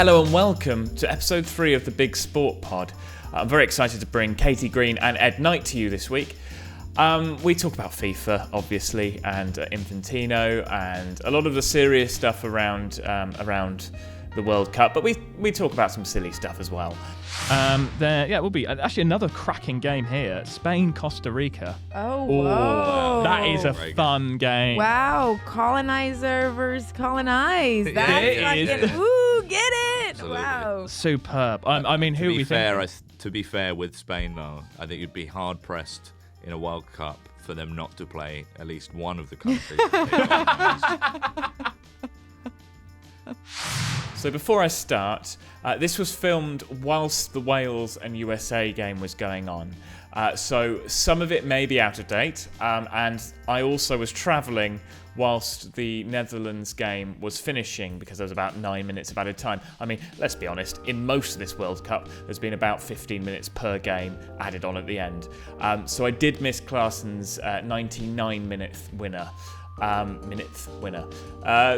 Hello and welcome to episode 3 of the Big Sport Pod. I'm very excited to bring Katie Green and Ed Knight to you this week. We talk about FIFA, obviously, and Infantino, and a lot of the serious stuff around the World Cup, but we talk about some silly stuff as well. There will be actually another cracking game here. Spain-Costa Rica. Oh, whoa. That is a fun game. Wow, colonizer versus colonized. That's fucking, ooh, get it. Absolutely. Wow. Superb. I mean, who we think? To be fair with Spain, though, I think you'd be hard-pressed in a World Cup for them not to play at least one of the countries. So before I start, this was filmed whilst the Wales and USA game was going on. So some of it may be out of date, and I also was travelling whilst the Netherlands game was finishing because there was about 9 minutes of added time. I mean, let's be honest, in most of this World Cup, there's been about 15 minutes per game added on at the end. So I did miss Klaasen's 99-minute winner.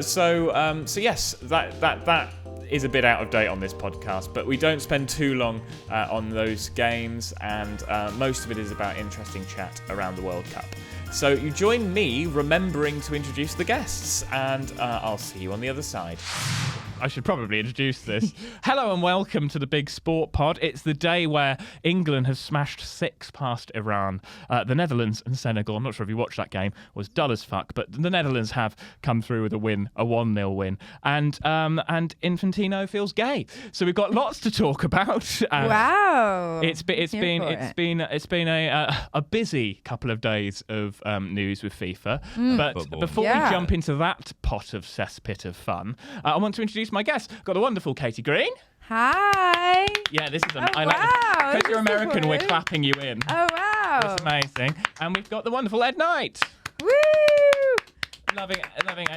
So yes, that is a bit out of date on this podcast, but we don't spend too long on those games, and most of it is about interesting chat around the World Cup. So you join me remembering to introduce the guests, and I'll see you on the other side. I should probably introduce this. Hello and welcome to the Big Sport Pod. It's the day where England has smashed 6 past Iran. The Netherlands and Senegal, I'm not sure if you watched that game, was dull as fuck, but the Netherlands have come through with a win, a 1-0 win, and Infantino feels gay. So we've got lots to talk about. Wow. It's been a busy couple of days of news with FIFA. But before we jump into that pot of cesspit of fun, I want to introduce my guest. Got the wonderful Katie Green. Hi. Yeah, this is I like this. Because you're American, we're clapping you in. Oh, wow. That's amazing. And we've got the wonderful Ed Knight. Woo! Loving it.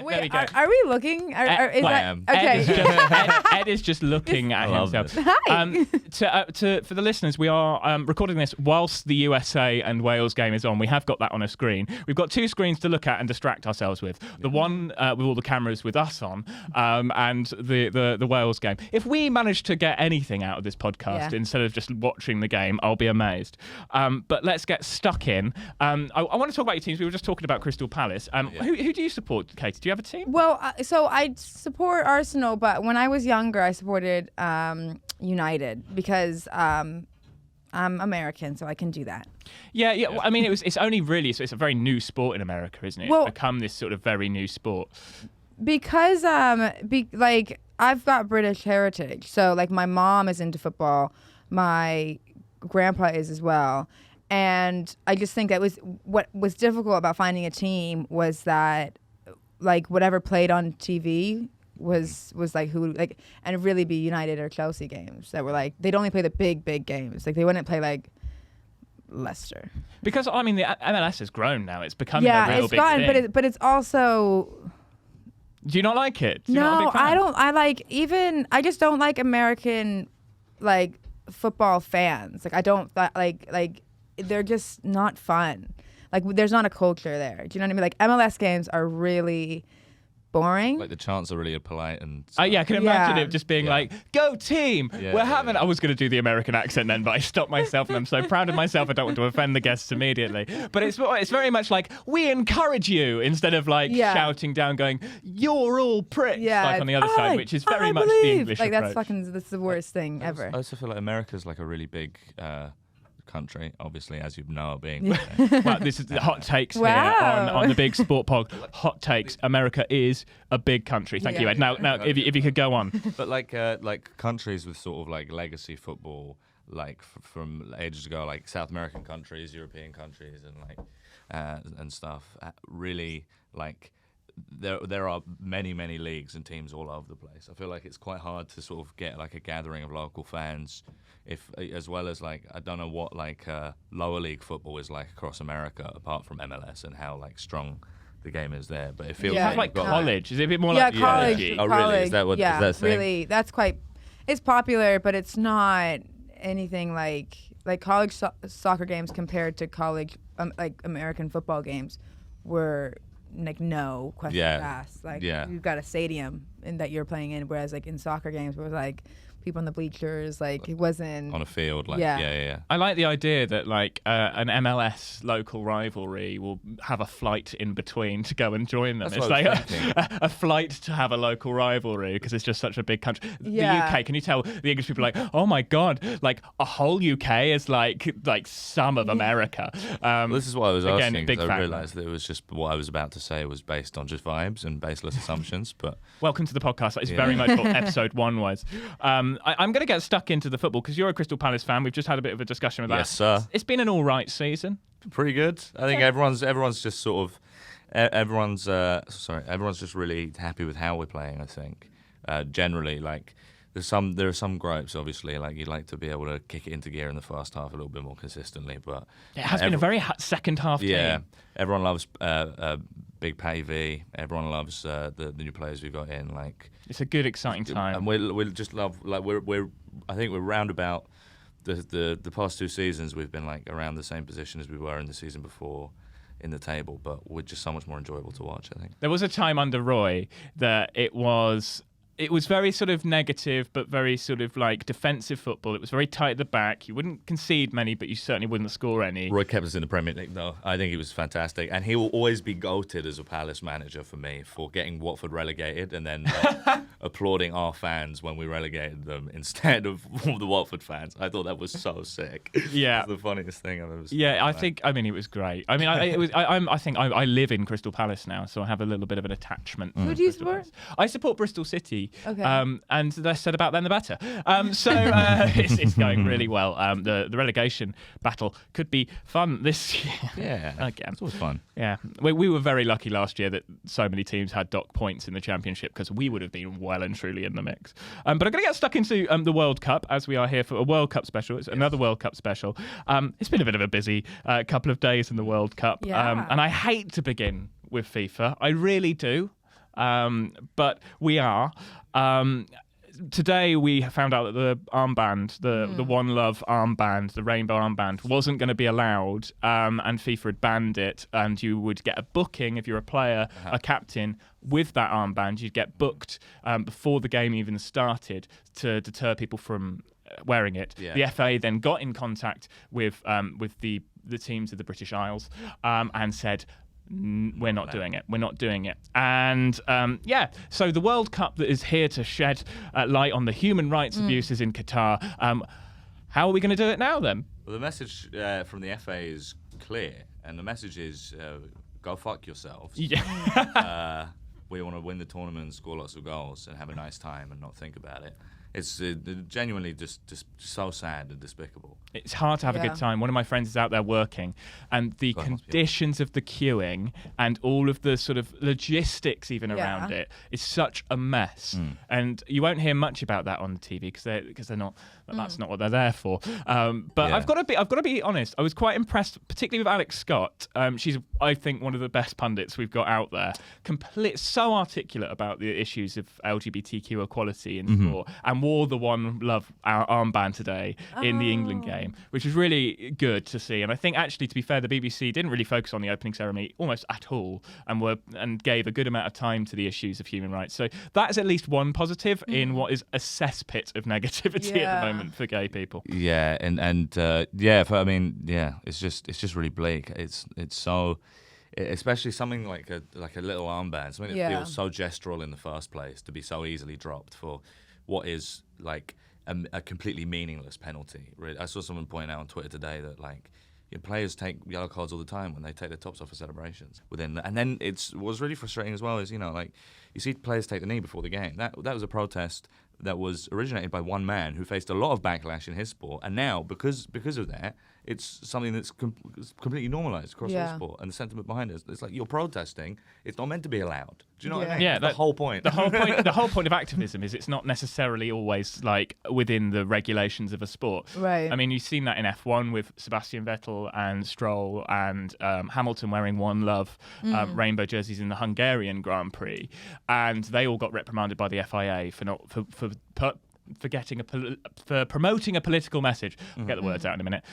Wait, there we go. Are we looking? Okay. Ed is just looking at himself. Hi. For the listeners, we are recording this whilst the USA and Wales game is on. We have got that on a screen. We've got 2 screens to look at and distract ourselves with. The one with all the cameras with us on, and the Wales game. If we manage to get anything out of this podcast instead of just watching the game, I'll be amazed. But let's get stuck in. I want to talk about your teams. We were just talking about Crystal Palace. Who do you support, Katie? Do you have a team? Well, so I support Arsenal, but when I was younger, I supported United because I'm American, so I can do that. Yeah. Well, I mean, it's only really so it's a very new sport in America, isn't it? It's become this sort of very new sport. Because I've got British heritage, so like my mom is into football, my grandpa is as well. And I just think that was what was difficult about finding a team was that like whatever played on TV was like who like, and it'd really be United or Chelsea games that were like they'd only play the big games, like they wouldn't play like Leicester. Because I mean the MLS has grown now; it's becoming a real big thing. But it's also. Do you not like it? No, I don't. I just don't like American like football fans. Like I don't like. They're just not fun. Like, there's not a culture there. Do you know what I mean? Like, MLS games are really boring. Like, the chants are really polite and... I can imagine it just being like, go team! We're having... I was going to do the American accent then, but I stopped myself and I'm so proud of myself I don't want to offend the guests immediately. But it's very much like, we encourage you, instead of like shouting down going, you're all pricks, like on the other side, which is very much the English approach. That's the worst thing ever. I also feel like America's like a really big... country, obviously, as you know, being well, this is the hot takes here on the Big Sport Pod. Hot takes. America is a big country. Thank you, Ed. Now, if you could go on. But like countries with sort of like legacy football, like from ages ago, like South American countries, European countries, and like and stuff. Really, like there are many leagues and teams all over the place. I feel like it's quite hard to sort of get like a gathering of local fans. If as well as like I don't know what like lower league football is like across America apart from MLS and how like strong the game is there, but it feels like college. Is it a bit more like college? Oh really? Is that what? Yeah, is that really. That's quite. It's popular, but it's not anything like college soccer games compared to college like American football games were like no questions asked. Like you've got a stadium and that you're playing in, whereas like in soccer games, where it was like people in the bleachers, like it wasn't on a field. Like I like the idea that like an MLS local rivalry will have a flight in between to go and join them. It's like a flight to have a local rivalry because it's just such a big country. The UK, can you tell the English people are like, oh my god, like a whole UK is like some of America. This is what I was asking. Big I realised that it was just what I was about to say was based on just vibes and baseless assumptions. But welcome to the podcast. That is very much what episode 1 was. I'm going to get stuck into the football because you're a Crystal Palace fan. We've just had a bit of a discussion with that. Yes, sir. It's been an all right season. Pretty good. I think everyone's just sort of everyone's just really happy with how we're playing. I think generally, like there are some gripes. Obviously, like you'd like to be able to kick it into gear in the first half a little bit more consistently. But it has been a very second half team. Yeah, everyone loves Big Patty V. Everyone loves the new players we've got in. Like it's a good, exciting time, and we just love like we're I think we're round about the past 2 seasons. We've been like around the same position as we were in the season before in the table, but we're just so much more enjoyable to watch. I think there was a time under Roy that it was very sort of negative, but very sort of like defensive football. It was very tight at the back. You wouldn't concede many, but you certainly wouldn't score any. Roy kept us in the Premier League, though. I think he was fantastic. And he will always be goated as a Palace manager for me for getting Watford relegated and then applauding our fans when we relegated them instead of the Watford fans. I thought that was so sick. Yeah. It was the funniest thing I've ever seen. Yeah, I mean, it was great. I mean, I think I live in Crystal Palace now, so I have a little bit of an attachment. Who do you support? I support Bristol City. Okay. And the less said about them, the better. So it's going really well. The relegation battle could be fun this year. Yeah, again. It's always fun. Yeah, we were very lucky last year that so many teams had dock points in the Championship because we would have been well and truly in the mix. But I'm going to get stuck into the World Cup as we are here for a World Cup special. It's another World Cup special. It's been a bit of a busy couple of days in the World Cup. Yeah. And I hate to begin with FIFA. I really do. But we are. Today we found out that the armband, the One Love armband, the rainbow armband, wasn't going to be allowed, and FIFA had banned it. And you would get a booking if you're a player, a captain with that armband. You'd get booked before the game even started to deter people from wearing it. Yeah. The FA then got in contact with the teams of the British Isles and said, we're not doing it. And so the World Cup that is here to shed light on the human rights abuses in Qatar, how are we going to do it now then? Well, the message from the FA is clear, and the message is go fuck yourselves. Yeah. We want to win the tournament and score lots of goals and have a nice time and not think about it. It's genuinely just so sad and despicable. It's hard to have a good time. One of my friends is out there working, and the conditions of the queuing and all of the sort of logistics even around it is such a mess. And you won't hear much about that on the TV because they're not. That's not what they're there for. But I've got to be honest. I was quite impressed, particularly with Alex Scott. She's, I think, one of the best pundits we've got out there. So articulate about the issues of LGBTQ equality in sport, and wore the One Love armband today in the England game, which was really good to see. And I think, actually, to be fair, the BBC didn't really focus on the opening ceremony almost at all, and gave a good amount of time to the issues of human rights. So that is at least one positive in what is a cesspit of negativity at the moment for gay people. Yeah, it's just really bleak. It's so. Especially something like a little armband, something that feels so gestural in the first place, to be so easily dropped for what is like a completely meaningless penalty. Really, I saw someone point out on Twitter today that like players take yellow cards all the time when they take their tops off for celebrations. And then what's really frustrating as well is like you see players take the knee before the game. That was a protest that was originated by one man who faced a lot of backlash in his sport, and now because of that, it's something that's completely normalised across all sport, and the sentiment behind it. It's like you're protesting. It's not meant to be allowed. Do you know what I mean? Yeah, the whole point. The whole point of activism is it's not necessarily always like within the regulations of a sport. Right. I mean, you've seen that in F1 with Sebastian Vettel and Stroll and Hamilton wearing One Love rainbow jerseys in the Hungarian Grand Prix, and they all got reprimanded by the FIA for promoting a political message. I'll get the words out in a minute.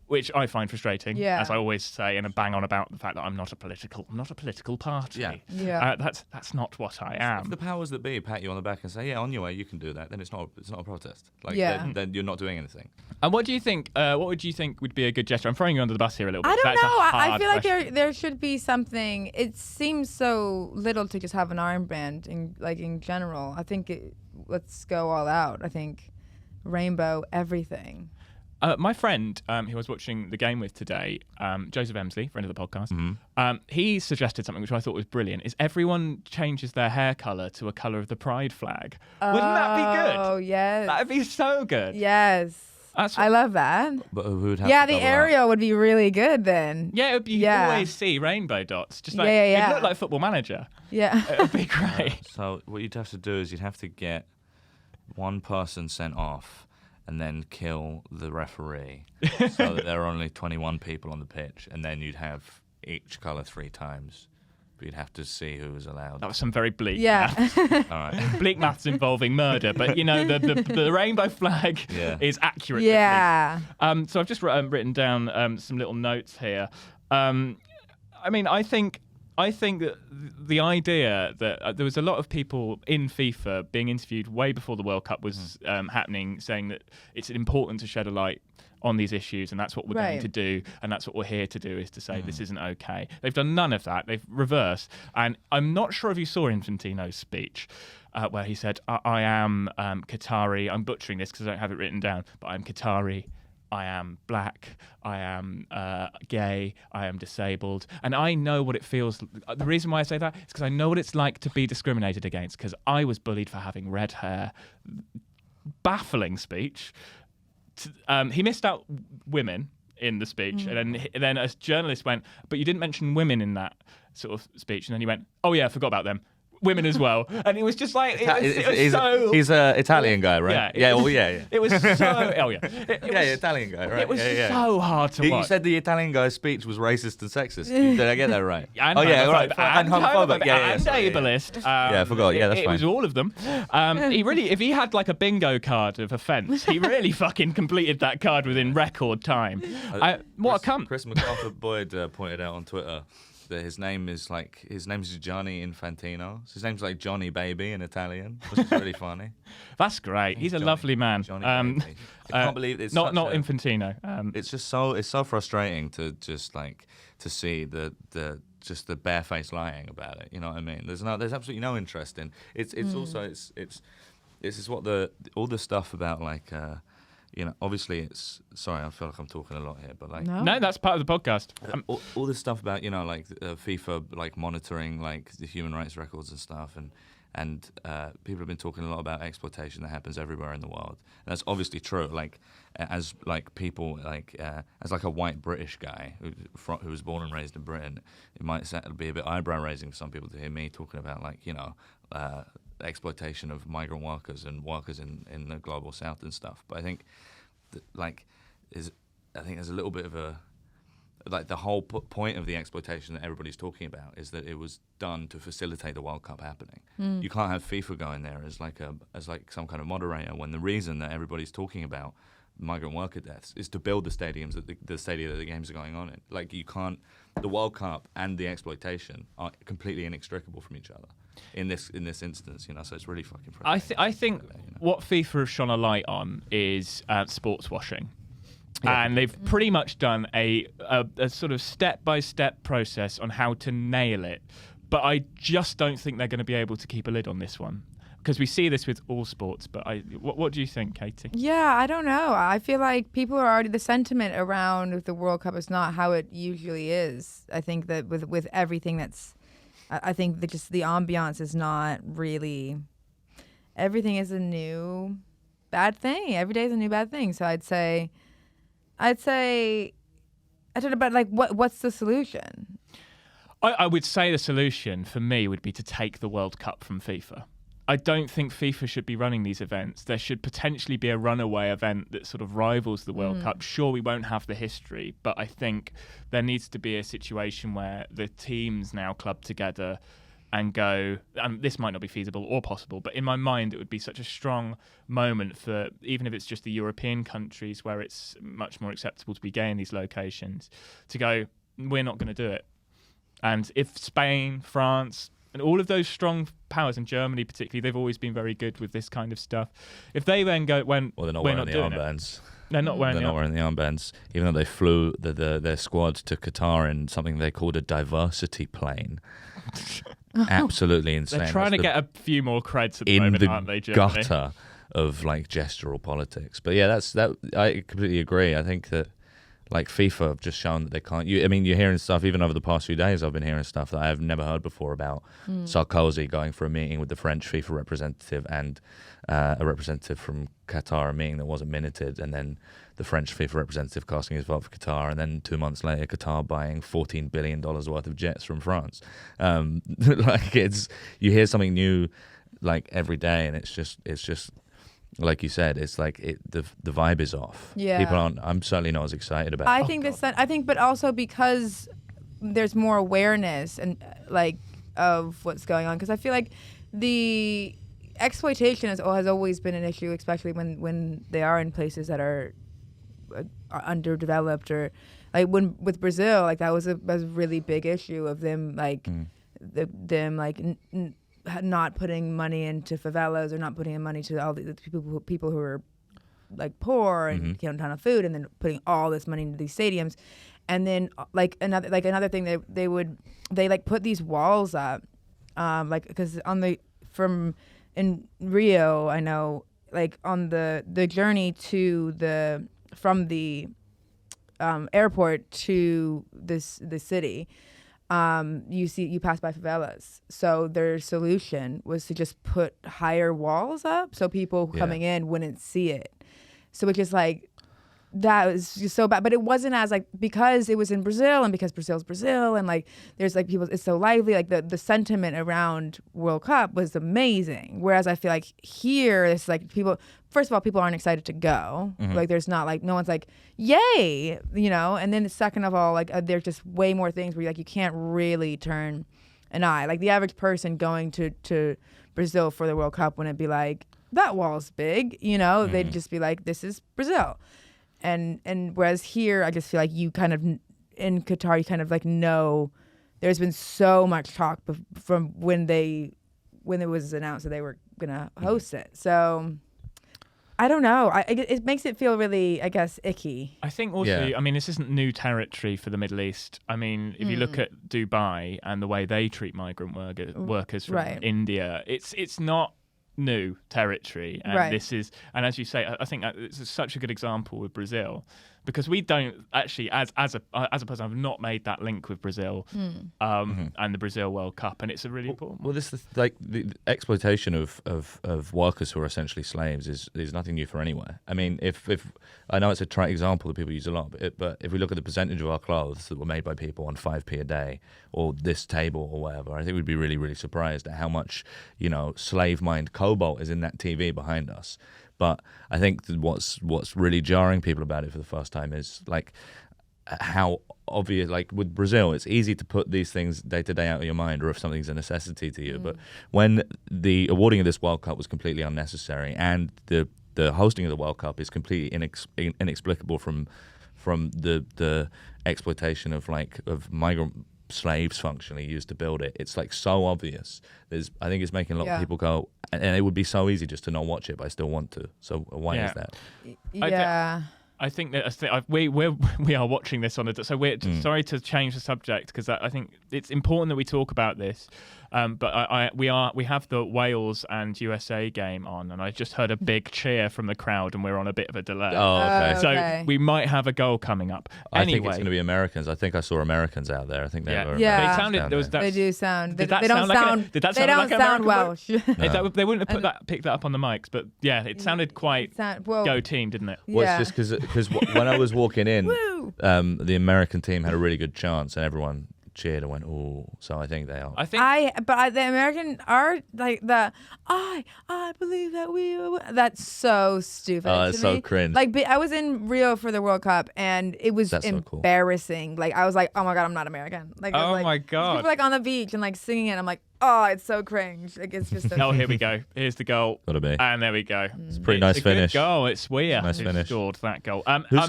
which I find frustrating, Yeah. as I always say, and I bang on about the fact that I'm not a political party. Yeah. That's not what I am. If the powers that be pat you on the back and say, "Yeah, on your way, you can do that," then it's not a protest. Like, Yeah. then you're not doing anything. And what do you think? What would you think would be a good gesture? I'm throwing you under the bus here a little bit. I don't That's a know. I hard feel like question. there should be something. It seems so little to just have an armband in general. I think let's go all out. I think rainbow everything. My friend, who I was watching the game with today, Joseph Emsley, friend of the podcast, Mm-hmm. he suggested something which I thought was brilliant, is everyone changes their hair colour to a colour of the pride flag. Wouldn't that be good? Oh, yes. That'd be so good. Yes. That's I love that. But who would have Yeah, to the double up? aerial would be really good then. Yeah, it would be, you Yeah. always see rainbow dots. Just like, Yeah. It'd look like Football Manager. Yeah. It would be great. So what you'd have to do is you'd have to get one person sent off and then kill the referee so that there are only 21 people on the pitch, and then you'd have each colour 3 times. But you'd have to see who was allowed. That was some very bleak Yeah. maths. All right. Bleak maths involving murder, but the rainbow flag Yeah. is accurate. Yeah. So I've just written down some little notes here. I mean, I think that the idea that there was a lot of people in FIFA being interviewed way before the World Cup was happening, saying that it's important to shed a light on these issues, and that's what we're going Right. to do, and that's what we're here to do, is to say this isn't okay. They've done none of that. They've reversed. And I'm not sure if you saw Infantino's speech, where he said, I am Qatari. I'm butchering this because I don't have it written down, but I'm Qatari. I am black, I am gay, I am disabled. And I know what it feels. The reason why I say that is because I know what it's like to be discriminated against, because I was bullied for having red hair. Baffling speech. He missed out women in the speech, and then a journalist went, "But you didn't mention women in that sort of speech." And then he went, "Oh yeah, I forgot about them. Women as well." And it was just like it was so. He's an Italian guy, right? Yeah. It was so. Oh yeah. It was, Italian guy, right? It was yeah. so hard to You watch. said the Italian guy's speech was racist and sexist. Did I get that right? And right. and homophobic. and Sorry. ableist. Yeah, I forgot. Yeah, that's It was fine. all of them. If he had like a bingo card of offence, he really fucking completed that card within record time. What a cunt. Chris MacArthur Boyd pointed out on Twitter that his name is Gianni Infantino. So his name's like Johnny Baby in Italian, which is really funny. That's great. He's a Johnny- lovely man. Johnny Baby. I can't believe it's not such a- Infantino. It's just so frustrating to see the barefaced lying about it. You know what I mean? There's absolutely no interest in it's also this is what all the stuff about obviously it's sorry, I feel like I'm talking a lot here, but like No, that's part of the podcast. all this stuff about FIFA monitoring the human rights records and stuff, and people have been talking a lot about exploitation that happens everywhere in the world. And that's obviously true. As a white British guy who was born and raised in Britain, it might be a bit eyebrow raising for some people to hear me talking about exploitation of migrant workers and workers in the global south and stuff. But I think there's a little bit of a the whole point of the exploitation that everybody's talking about is that it was done to facilitate the World Cup happening. You can't have FIFA going there as some kind of moderator when the reason that everybody's talking about migrant worker deaths is to build the stadiums the stadia that the games are going on in. You can't. The World Cup and the exploitation are completely inextricable from each other in this instance. So it's really fucking frustrating. I think what FIFA have shone a light on is sports washing. And they've pretty much done a sort of step-by-step process on how to nail it. But I just don't think they're going to be able to keep a lid on this one. Because we see this with all sports. But what do you think, Katie? Yeah, I don't know. I feel like people are already, the sentiment around the World Cup is not how it usually is. I think that with everything I think that just the ambiance is not really, everything is a new bad thing. Every day is a new bad thing. So I'd say, I don't know, but what's the solution? I would say the solution for me would be to take the World Cup from FIFA. I don't think FIFA should be running these events. There should potentially be a runaway event that sort of rivals the World Cup. Sure, we won't have the history, but I think there needs to be a situation where the teams now club together and go, and this might not be feasible or possible, but in my mind it would be such a strong moment for, even if it's just the European countries where it's much more acceptable to be gay in these locations, to go, we're not going to do it. And if Spain, France, and all of those strong powers, and Germany particularly, they've always been very good with this kind of stuff. If they then go, well, they're not we're wearing not the doing armbands. They're not wearing the armbands, even though they flew their squad to Qatar in something they called a diversity plane. Absolutely insane. They're trying to get a few more creds at the moment, aren't they, Germany? Gutter of like gestural politics. But yeah, I completely agree. I think that like FIFA have just shown that they can't. You're hearing stuff even over the past few days. I've been hearing stuff that I've never heard before about Sarkozy going for a meeting with the French FIFA representative and a representative from Qatar, a meeting that wasn't minuted, and then the French FIFA representative casting his vote for Qatar, and then 2 months later, Qatar buying $14 billion worth of jets from France. Like you hear something new like every day, and it's just. Like you said, it's like the vibe is off. Yeah. People aren't. I'm certainly not as excited about. I think, but also because there's more awareness and like of what's going on. Because I feel like the exploitation has always been an issue, especially when they are in places that are underdeveloped, or like with Brazil, like that was a really big issue of them like not putting money into favelas, or not putting in money to all the people who are like poor and can't have food, and then putting all this money into these stadiums. And then another thing, they like put these walls up, like because in Rio, I know, like on the journey from the airport to the city, you pass by favelas. So their solution was to just put higher walls up so people coming in wouldn't see it. So it's just like, that was just so bad. But it wasn't as like, because it was in Brazil, and because Brazil's Brazil, and like there's like people, it's so lively, like the sentiment around World Cup was amazing. Whereas I feel like here it's like first of all, people aren't excited to go. Like there's not like, no one's like, yay, and then second of all, like there's just way more things where you can't really turn an eye. Like the average person going to Brazil for the World Cup wouldn't be like, that wall's big, they'd just be like, this is Brazil. And whereas here, I just feel like you kind of, in Qatar, you kind of like know there's been so much talk from when it was announced that they were going to host it. So I don't know. It makes it feel really, I guess, icky. I think also, this isn't new territory for the Middle East. I mean, if you look at Dubai and the way they treat migrant workers from India, it's not new territory, and this is, and as you say, I think it's such a good example with Brazil, because we don't actually, as a person, I've not made that link with Brazil and the Brazil World Cup, and it's a really important one. Well, this is like the exploitation of workers who are essentially slaves is nothing new for anywhere. I mean, if I know it's a trite example that people use a lot, but if we look at the percentage of our clothes that were made by people on 5p a day, or this table or whatever, I think we'd be really, really surprised at how much slave mind cobalt is in that TV behind us. But I think that what's really jarring people about it for the first time is like how obvious, like with Brazil, it's easy to put these things day to day out of your mind, or if something's a necessity to you. But when the awarding of this World Cup was completely unnecessary, and the hosting of the World Cup is completely inexplicable from the exploitation of migrant slaves functionally used to build it. It's like so obvious. I think it's making a lot of people go, and it would be so easy just to not watch it, but I still want to. So why is that? Yeah. I think that we are watching this on so we're sorry to change the subject, because I think it's important that we talk about this. But we have the Wales and USA game on, and I just heard a big cheer from the crowd, and we're on a bit of a delay. Oh, okay. So we might have a goal coming up. I think it's going to be Americans. I think I saw Americans out there. I think they were. Yeah. But it sounded. There was that. They do sound. Did that they don't sound. Did that they sound don't like sound Welsh. No. They wouldn't have picked that up on the mics, but yeah, it sounded quite go team, didn't it? Well, it's just because when I was walking in, the American team had a really good chance, and everyone cheered and went, "Oh!" So I think they are. The American are like I believe that we. That's so stupid. Oh, it's so cringe. Like I was in Rio for the World Cup, and it was embarrassing. So cool. Like I was like, "Oh my god, I'm not American." Like, oh my god, people like on the beach and like singing it. I'm like, Oh, it's so cringe. Like it's just. Oh, here we go. Here's the goal. Gotta be. And there we go. It's a pretty nice a finish. Good goal. It's Weir Nice who finish. scored that goal. Who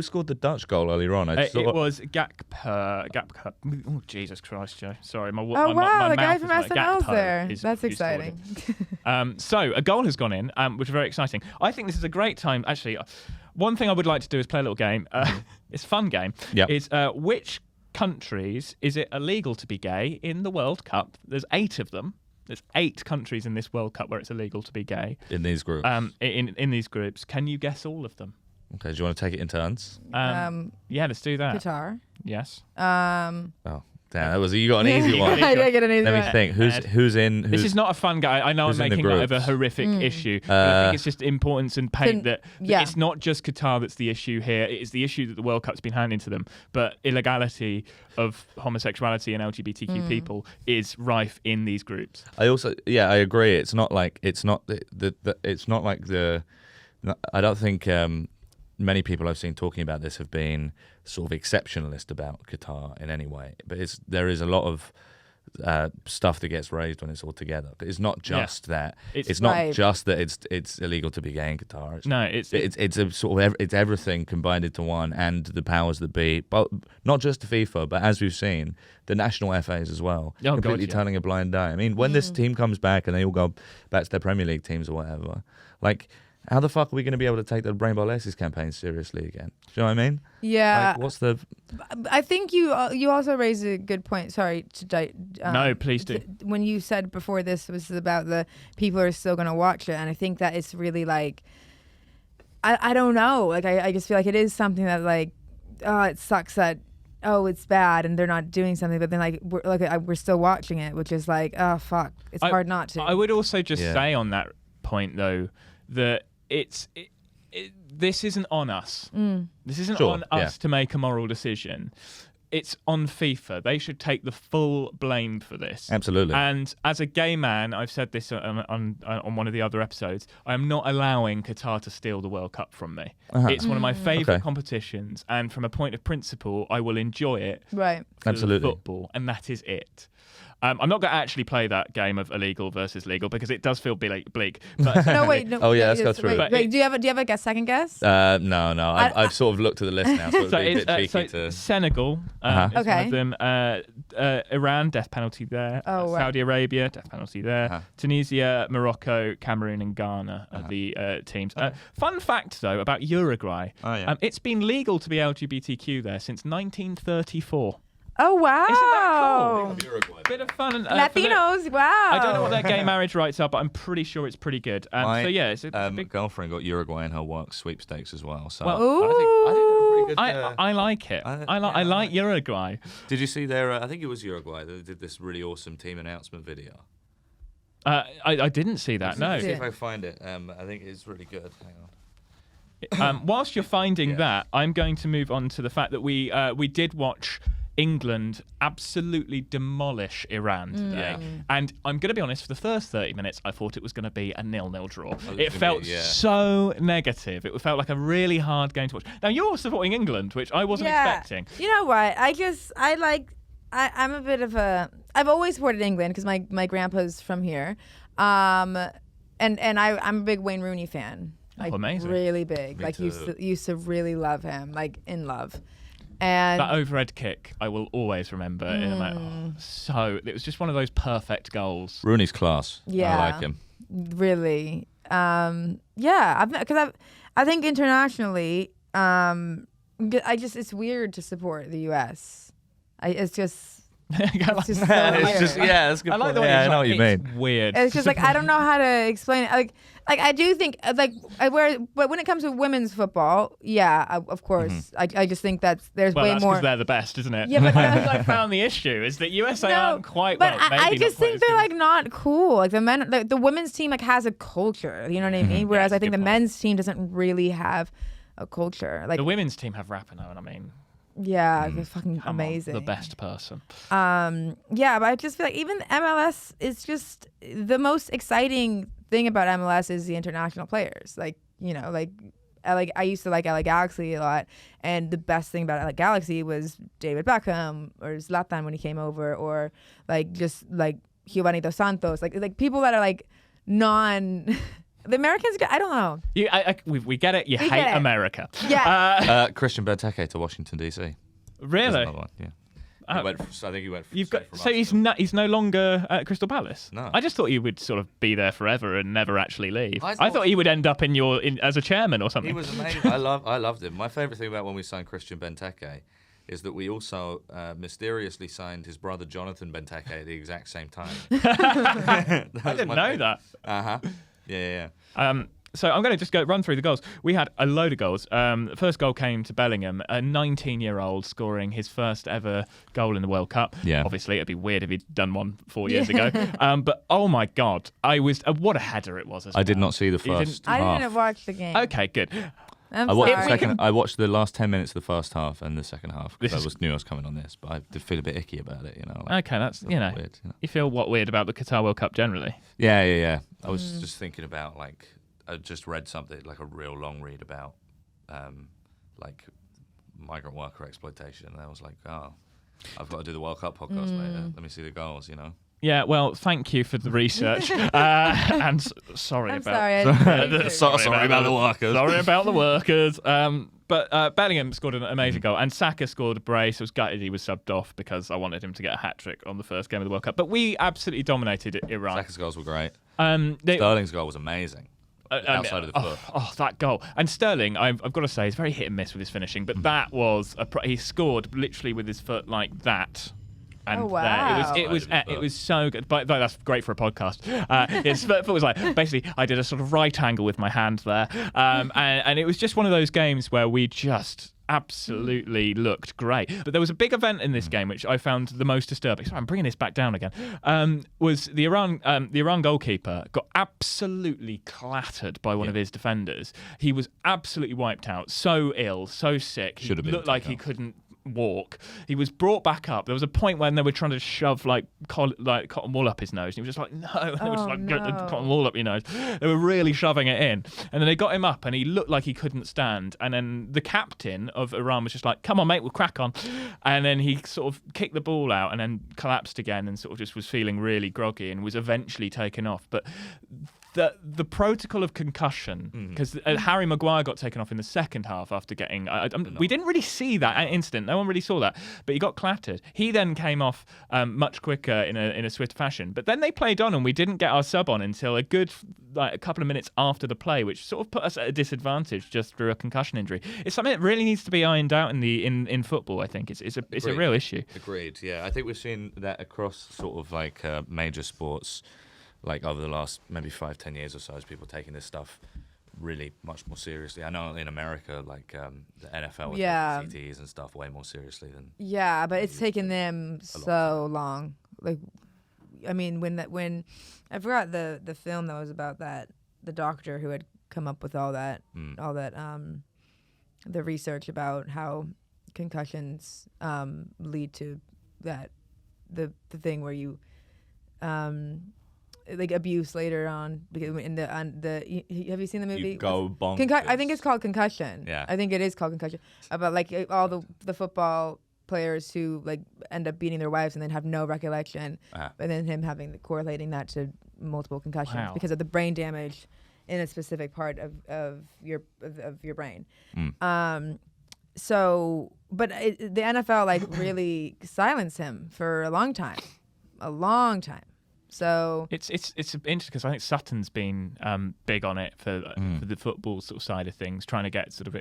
scored the Dutch goal earlier on? It was Gakpo. Oh, Jesus Christ, Joe. Sorry, my Oh my, wow, my the guy mouth from is like SNL's Gakpo there. is That's who scored exciting. So a goal has gone in, which is very exciting. I think this is a great time. Actually, one thing I would like to do is play a little game. It's a fun game. Yep. Is which countries is it illegal to be gay in the World Cup? There's 8 of them. There's 8 countries in this World Cup where it's illegal to be gay. In these groups. In these groups, can you guess all of them? Okay, do you want to take it in turns? Yeah, let's do that. Qatar. Yes. Oh, damn, you got an easy one. I did get an easy Let me one. think. Who's in? This is not a fun guy. I know I'm who's in the making light of a groups? horrific issue, but I think it's just important and paint that yeah. it's not just Qatar that's the issue here. It is the issue that the World Cup's been handing to them. But illegality of homosexuality and LGBTQ people is rife in these groups. I agree. It's not like I don't think many people I've seen talking about this have been sort of exceptionalist about Qatar in any way. But there is a lot of stuff that gets raised when it's all together. It's not just that. It's not Right. just that it's illegal to be gay in Qatar. It's a sort of it's everything combined into one, and the powers that be, but not just the FIFA, but as we've seen, the national FAs as well, God, completely yeah. turning a blind eye. I mean, when this team comes back and they all go back to their Premier League teams or whatever, like, how the fuck are we going to be able to take the Rainbow Laces campaign seriously again? Do you know what I mean? Yeah. Like, what's the? I think you also raised a good point. Sorry to No, please do. When you said before this was about the people are still going to watch it, and I think that it's really like, I don't know. Like I just feel like it is something that like, oh, it sucks that it's bad and they're not doing something, but then like we're still watching it, which is like, oh fuck, it's hard not to. I would also just say on that point though that this isn't on us. This isn't on us to make a moral decision. It's on FIFA. They should take the full blame for this. Absolutely. And as a gay man, I've said this on one of the other episodes, I am not allowing Qatar to steal the World Cup from me. It's one of my favourite competitions, and from a point of principle, I will enjoy it right. for Absolutely. football, and that is it. I'm not going to actually play that game of illegal versus legal because it does feel bleak. But No, wait. No, Oh, yeah, let's go through it. Wait, do you have a second guess? No. I've sort of looked at the list now, so it'd be a bit cheeky to. Senegal is one Okay. of them. Iran, death penalty there. Oh, right. Saudi Arabia, death penalty there. Tunisia, Morocco, Cameroon, and Ghana are the teams. Fun fact, though, about Uruguay. Oh, yeah. It's been legal to be LGBTQ there since 1934. Oh wow! Isn't that cool? Uruguay. Bit of fun. Latinos, wow! I don't know what their gay marriage rights are, but I'm pretty sure it's pretty good. My so yeah, it's a big. girlfriend got Uruguay in her work sweepstakes as well. So Well, I think they're a pretty good. I like it. I like Uruguay. Did you see their? I think it was Uruguay. They did this really awesome team announcement video. I didn't see that. No. See if I find it. I think it's really good. Hang on. Whilst you're finding that, I'm going to move on to the fact that we did watch England absolutely demolish Iran today. And I'm going to be honest, for the first 30 minutes, I thought it was going to be a 0-0 draw. It felt so negative. It felt like a really hard game to watch. Now, you're supporting England, which I wasn't expecting. You know what? I'm a bit of a... I've always supported England because my grandpa's from here. And I'm a big Wayne Rooney fan. Like, amazing. Really big. Me like, too. used to really love him. Like, in love. And That overhead kick, I will always remember. And it was just one of those perfect goals. Rooney's class. Yeah. I like him. Really. Because I think internationally, it's weird to support the US. It's just so It's just weird. that's a good. I like point. the way I it's know like, what you it's mean. weird. It's just like I don't know how to explain it. Like I do think but when it comes to women's football, of course, I just think that's well, way that's more. because they're the best, isn't it? Yeah, but That's what I found the issue is that USA aren't quite. But well, I maybe just not quite think as they're good like not cool. Like the women's team like has a culture. You know what I mean? Whereas that's I a think the good point. men's team doesn't really have a culture. Like the women's team have Rapinoe, and I mean, they're fucking come on, amazing. the best person. But I just feel like even MLS is just the most exciting thing about MLS is the international players. Like, I used to like LA Galaxy a lot, and the best thing about LA Galaxy was David Beckham or Zlatan when he came over, or like just like Giovanni Dos Santos, like people that are like non. The Americans, I don't know. We get it. You hate get it. America. Yeah. Christian Benteke to Washington DC. There's Really? another one, yeah. I think he went. You've got straight from so Arsenal. he's no longer at Crystal Palace. No. I just thought he would sort of be there forever and never actually leave. I thought he would end up as a chairman or something. He was amazing. I loved him. My favourite thing about when we signed Christian Benteke is that we also mysteriously signed his brother Jonathan Benteke at the exact same time. I didn't know that. Yeah. So I'm going to just run through the goals. We had a load of goals. The first goal came to Bellingham, a 19-year-old scoring his first ever goal in the World Cup. Yeah. Obviously, it'd be weird if he'd done one 4 years ago. But oh my God, what a header it was. I did not see the first half. I didn't watch the game. Okay, good. I'm I watched sorry. the second. I watched the last 10 minutes of the first half and the second half because I knew I was coming on this, but I did feel a bit icky about it. Okay, that's weird. You feel weird about the Qatar World Cup generally? Yeah. I was just thinking about I just read something like a real long read about like migrant worker exploitation, and I was like, oh, I've got to do the World Cup podcast later. Let me see the goals, Yeah, well, thank you for the research. And sorry I'm about sorry. I didn't Sorry about the workers. Sorry about the workers. But Bellingham scored an amazing goal, and Saka scored a brace. I was gutted he was subbed off because I wanted him to get a hat-trick on the first game of the World Cup. But we absolutely dominated Iran. Saka's goals were great. Sterling's goal was amazing. Outside of the foot. Oh, that goal. And Sterling, I've got to say, he's very hit and miss with his finishing, but that was he scored literally with his foot like that. And wow. It was so good. But that's great for a podcast. His foot was like, basically, I did a sort of right angle with my hand there. And it was just one of those games where we just absolutely looked great. But there was a big event in this game which I found the most disturbing. Sorry, I'm bringing this back down again. Was the Iran goalkeeper got absolutely clattered by one of his defenders. He was absolutely wiped out, so ill, so sick. He looked like he couldn't walk. He was brought back up. There was a point when they were trying to shove cotton wool up his nose, and he was just like, no. They were just like, get the cotton wool up your nose. They were really shoving it in, and then they got him up, and he looked like he couldn't stand. And then the captain of Iran was just like, come on, mate, we'll crack on. And then he sort of kicked the ball out, and then collapsed again, and sort of just was feeling really groggy, and was eventually taken off. But the protocol of concussion, because Harry Maguire got taken off in the second half after getting. We didn't really see that incident. No one really saw that, but he got clattered. He then came off much quicker in a swift fashion. But then they played on, and we didn't get our sub on until a good a couple of minutes after the play, which sort of put us at a disadvantage just through a concussion injury. It's something that really needs to be ironed out in football. I think it's a real issue. Agreed. Yeah, I think we've seen that across sort of like major sports. Like over the last maybe 5-10 years or so, as people taking this stuff really much more seriously. I know in America, like the NFL with CTEs and stuff, way more seriously than. Yeah, but it's taken them so long. Like, I mean, when I forgot the film that was about that, the doctor who had come up with all that the research about how concussions lead to that the thing where you like abuse later on. In the have you seen the movie? You go bonkers. I think it's called Concussion. Yeah. I think it is called Concussion. About like all the football players who like end up beating their wives and then have no recollection, and then him correlating that to multiple concussions because of the brain damage in a specific part of your brain. So, but the NFL like really silenced him for a long time. So it's interesting because I think Sutton's been big on it for the football sort of side of things, trying to get sort of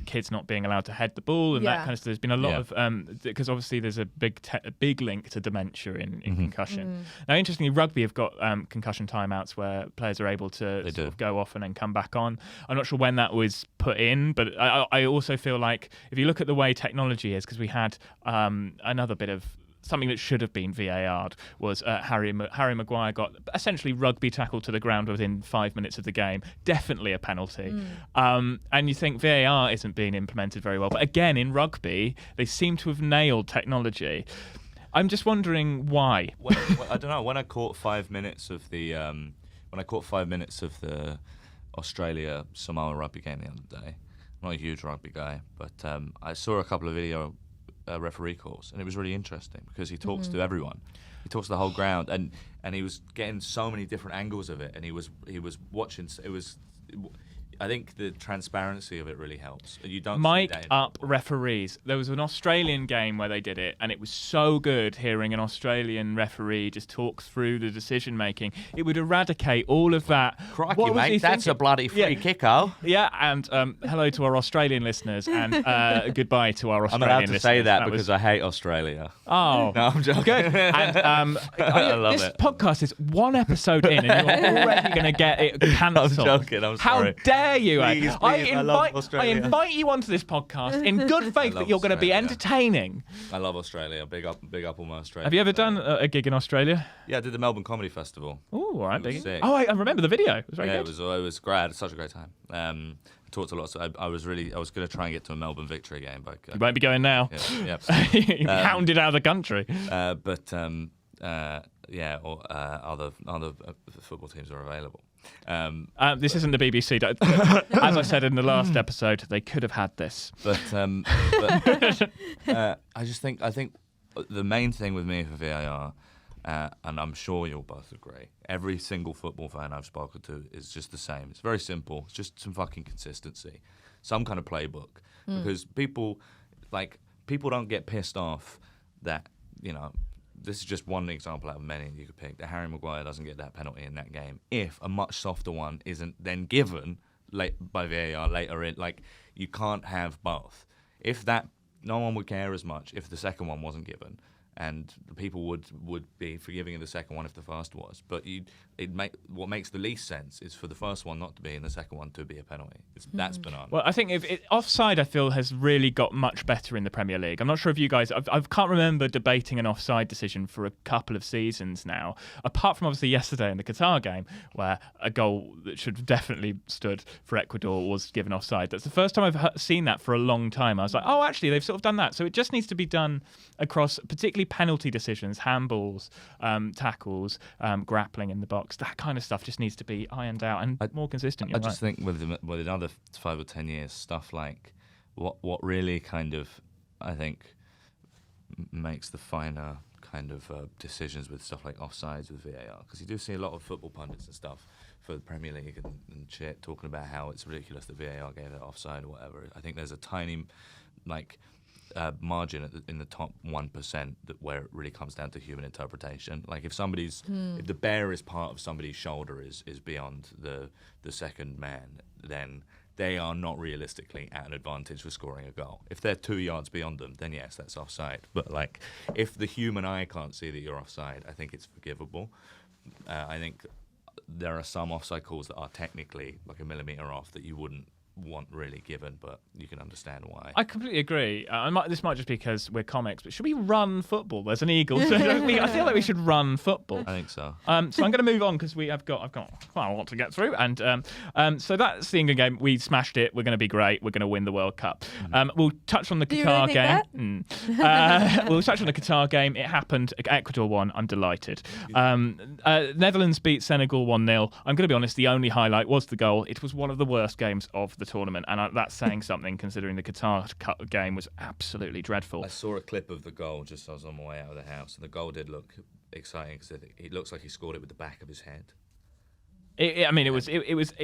kids not being allowed to head the ball and that kind of stuff. There's been a lot of because obviously there's a big link to dementia in concussion. Now, interestingly, rugby have got concussion timeouts where players are able to sort of go off and then come back on. I'm not sure when that was put in, but I also feel like if you look at the way technology is, because we had another bit of something that should have been VAR'd was Harry Maguire got essentially rugby tackled to the ground within 5 minutes of the game. Definitely a penalty. And you think VAR isn't being implemented very well. But again, in rugby, they seem to have nailed technology. I'm just wondering why. I don't know. When I caught 5 minutes of the Australia Samoa rugby game the other day. I'm not a huge rugby guy, but I saw a couple of video referee calls, and it was really interesting because he talks to everyone. He talks to the whole ground, and he was getting so many different angles of it, and he was watching. It was. I think the transparency of it really helps. You don't mic see that up referees. There was an Australian game where they did it, and it was so good hearing an Australian referee just talk through the decision making. It would eradicate all of that. Crikey, What was he mate, that's thinking? a bloody free kick, oh. Yeah, and hello to our Australian listeners, and goodbye to our I'm Australian allowed listeners. to say that was- because I hate Australia. Oh, No, I'm joking. good. And I love this it. podcast is one episode in, and you're already going to get it cancelled. I'm joking, I'm How sorry. dare you? Please, I love Australia. invite you onto this podcast in good faith that love you're going to be Australia. entertaining. I love Australia. Big up all my Australia. Have you ever done a gig in Australia? Yeah, I did the Melbourne Comedy Festival. Oh, all right, It was big. sick. Oh, I remember the video. It was very Yeah, good. it was great. I had such a great time. I talked a lot. So I was going to try and get to a Melbourne victory game, but You won't be going now. yeah. Hounded out of the country. Yeah, or other football teams are available. This isn't the BBC. As I said in the last episode, they could have had this. But I think the main thing with me for VAR, and I'm sure you'll both agree, every single football fan I've spoken to is just the same. It's very simple. It's just some fucking consistency, some kind of playbook. Because people don't get pissed off that, this is just one example out of many you could pick, that Harry Maguire doesn't get that penalty in that game if a much softer one isn't then given by VAR later in. Like, you can't have both. If that, no one would care as much if the second one wasn't given, and the people would be forgiving of the second one if the first was. But what makes the least sense is for the first one not to be and the second one to be a penalty. That's banana. Well, I think offside, I feel, has really got much better in the Premier League. I'm not sure if you guys... I can't remember debating an offside decision for a couple of seasons now, apart from obviously yesterday in the Qatar game, where a goal that should have definitely stood for Ecuador was given offside. That's the first time I've seen that for a long time. I was like, oh, actually, they've sort of done that. So it just needs to be done across particularly penalty decisions, handballs, tackles, grappling in the box. That kind of stuff just needs to be ironed out and more consistent. I just think with another 5 or 10 years, stuff like what really kind of, I think, makes the finer kind of decisions with stuff like offsides with VAR, because you do see a lot of football pundits and stuff for the Premier League and shit talking about how it's ridiculous that VAR gave it offside or whatever. I think there's a tiny margin in the top 1% where it really comes down to human interpretation. Like, if if the barest part of somebody's shoulder is beyond the second man, then they are not realistically at an advantage for scoring a goal. If they're 2 yards beyond them, then yes, that's offside. But if the human eye can't see that you're offside, I think it's forgivable. I think there are some offside calls that are technically like a millimetre off that you wouldn't want really given, but you can understand why. I completely agree. This might just be because we're comics, but should we run football? There's an eagle. So I feel like we should run football. I think so. So I'm going to move on because I've got quite a lot to get through, and so that's the England game. We smashed it. We're going to be great. We're going to win the World Cup. We'll touch on the Do you Qatar really think that? We'll touch on the Qatar game. It happened. Ecuador won. I'm delighted. Netherlands beat Senegal 1-0. I'm going to be honest. The only highlight was the goal. It was one of the worst games of the tournament, and that's saying something considering the Qatar game was absolutely dreadful. I saw a clip of the goal just as I was on my way out of the house, and the goal did look exciting because it looks like he scored it with the back of his head. It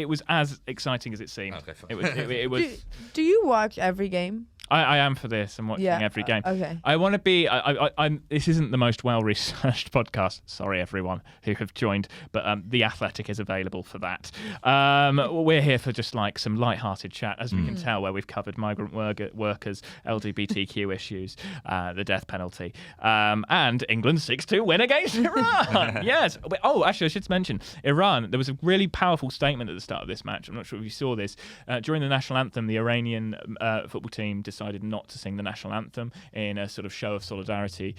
was as exciting as it seemed. Okay, fine. It was. Do you watch every game? I am for this. I'm watching every game. Okay. I want to be. I'm. This isn't the most well-researched podcast. Sorry, everyone who have joined, but The Athletic is available for that. We're here for just like some light-hearted chat, as we can tell, where we've covered migrant workers, LGBTQ issues, the death penalty, and England's 6-2 win against Iran. Yes. Oh, actually, I should mention Iran. There was a really powerful statement at the start of this match. I'm not sure if you saw this. During the national anthem, the Iranian football team decided decided not to sing the national anthem in a sort of show of solidarity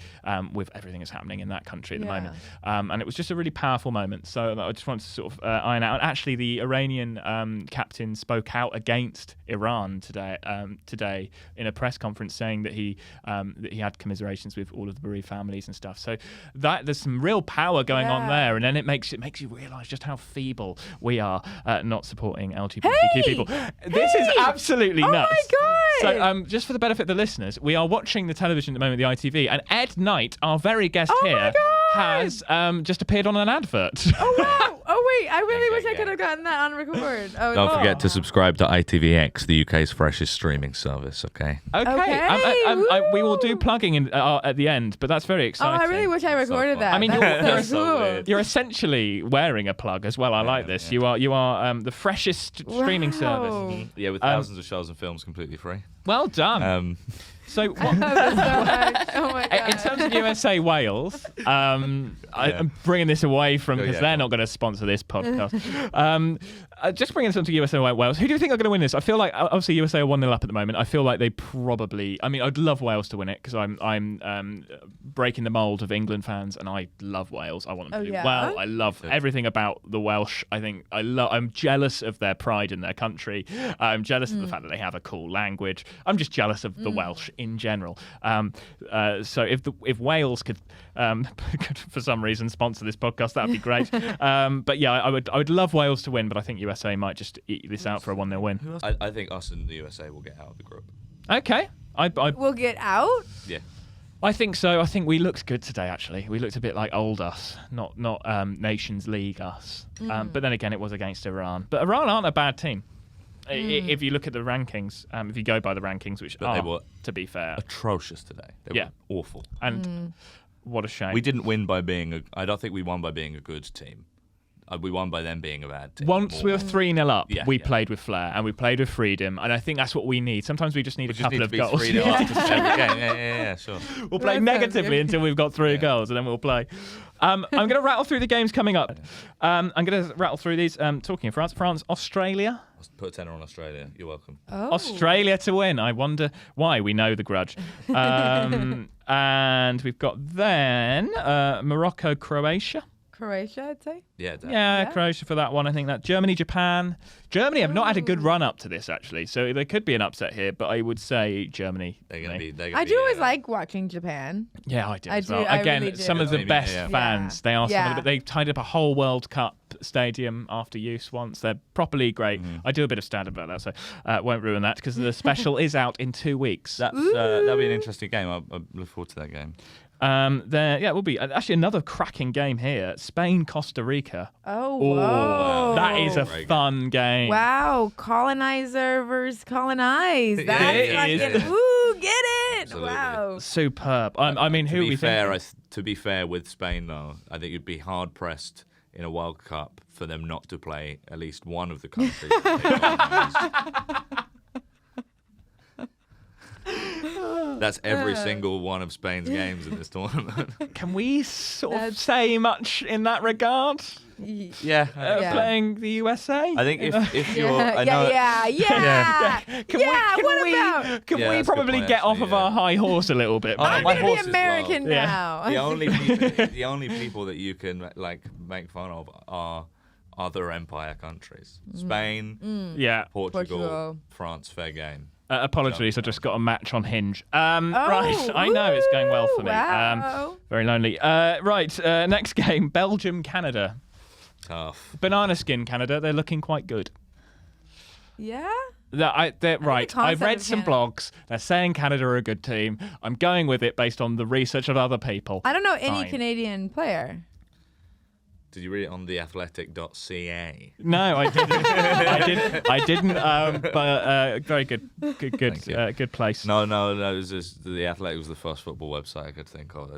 with everything that's happening in that country at the moment. And it was just a really powerful moment. So I just wanted to sort of iron out. And actually, the Iranian captain spoke out against Iran today in a press conference, saying that he had commiserations with all of the bereaved families and stuff. So there's some real power going on there, and then it makes you realise just how feeble we are not supporting LGBTQ people. This is absolutely nuts. Oh my God! So just for the benefit of the listeners, we are watching the television at the moment, the ITV, and Ed Knight, our very guest here, has just appeared on an advert. Oh wow! Oh wait, I really wish I could have gotten that on record. Oh, Don't forget to subscribe to ITVX, the UK's freshest streaming service. Okay. Okay, we will do plugging at the end, but that's very Oh, exciting. I really wish I recorded that. I mean, That's so cool. weird. You're essentially wearing a plug as well. I like this. Yeah. You are the freshest streaming service. Yeah, with thousands of shows and films completely free. Well done. So what, Oh, that's so much. Oh my God. in terms of USA Wales, I'm bringing this away from because they're not going to sponsor this podcast. Just bringing this on to USA Wales. Who do you think are going to win this? I feel like obviously USA are 1-0 up at the moment. I feel like they probably. I mean, I'd love Wales to win it because I'm breaking the mold of England fans, and I love Wales. I want them to do well. I love everything about the Welsh. I think I'm jealous of their pride in their country. I'm jealous of the fact that they have a cool language. I'm just jealous of the Welsh in general. So if Wales could for some reason sponsor this podcast, that would be great. But yeah, I would love Wales to win, but I think USA might just eat this out for a 1-0 win. I think us and the USA will get out of the group. Okay. We'll get out. Yeah. I think so. I think we looked good today, actually. We looked a bit like old us, not Nations League us. But then again, it was against Iran. But Iran aren't a bad team. If you look at the rankings, if you go by the rankings, which they were to be fair, atrocious today. They were awful. And what a shame. We didn't win by being I don't think we won by being a good team. We won by them being a bad team. Once we were 3-0 up, we yeah. played with flair and we played with freedom, and I think that's what we need. Sometimes we just need a couple of goals. 3-0 after every game. Yeah, sure. We'll play negatively until we've got 3 goals, and then we'll play. I'm going to rattle through the games coming up. I'm going to rattle through these. Talking of France, Australia. Put a tenner on Australia. You're welcome. Oh. Australia to win. I wonder why. We know the grudge. And we've got then Morocco, Croatia. Croatia, I'd say. Yeah, Croatia for that one. I think that Germany, Japan. Germany have not had a good run up to this actually, so there could be an upset here. But I would say Germany. I do always like watching Japan. Yeah, I do. I as do, well. I Again, really do. some of the best fans. They are some of the, but they tied up a whole World Cup stadium after use once. They're properly great. I do a bit of stand about that, so won't ruin that because the special is out in 2 weeks. That'll be an interesting game. I look forward to that game. It will be actually another cracking game here. Spain, Costa Rica. Oh, whoa. That is a fun game. Wow, colonizer versus colonized. That's fucking, ooh, get it. Absolutely. Wow. Superb. I mean, who we think? To be fair with Spain, though, I think you'd be hard pressed in a World Cup for them not to play at least one of the countries. That's every single one of Spain's games in this tournament. Can we sort of say much in that regard? Yeah. Playing the USA? I think if you're... I know, Can we probably get off of our high horse a little bit? I'm my going to be horse is American low. now. The only people that you can make fun of are other empire countries. Spain, Portugal, France, fair game. Apologies, I just got a match on Hinge. Right, I know it's going well for me. Wow. Very lonely. Next game, Belgium, Canada. Tough. Banana skin, Canada. They're looking quite good. Yeah? They're right. I've read of some Canada. blogs. They're saying Canada are a good team. I'm going with it based on the research of other people. I don't know any Fine. Canadian player. Did you read it on theathletic.ca? No, I didn't. I didn't. But very good place. No. It was just, the Athletic was the first football website I could think of.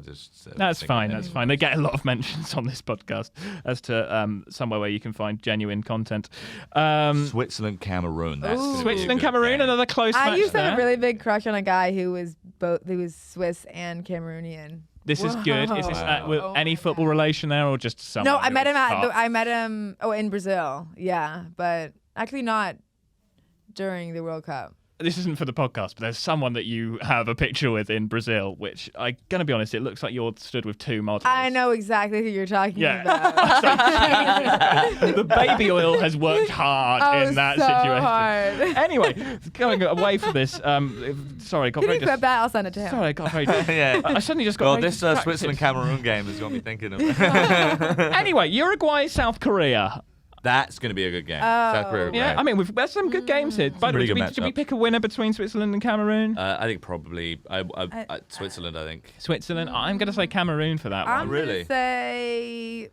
That's fine. That's fine. They get a lot of mentions on this podcast as to somewhere where you can find genuine content. Switzerland, Cameroon. That's gonna be a Switzerland, good Cameroon. game. Another close match I used to there. have a really big crush on a guy who was Swiss and Cameroonian. This is good. Is this with any football relation there, or just someone? No, I met him at in Brazil. Yeah, but actually not during the World Cup. this isn't for the podcast, but there's someone that you have a picture with in Brazil, which I'm going to be honest, it looks like you're stood with two models. I know exactly who you're talking about. The baby oil has worked hard in that so situation. Hard. Anyway, going away from this, sorry, got Can very you put that? I'll send it to him. Sorry, I got very. Yeah. I suddenly just got. Well, very this distracted. Switzerland-Cameroon game has got me thinking of. Anyway, Uruguay, South Korea. That's going to be a good game. Oh. South Korea. Yeah, Great. I mean, there's some good games here. By the way, Really good did we matchup. pick a winner between Switzerland and Cameroon? I think probably Switzerland. I think. Switzerland. I'm going to say Cameroon for that one. I'm Really? gonna say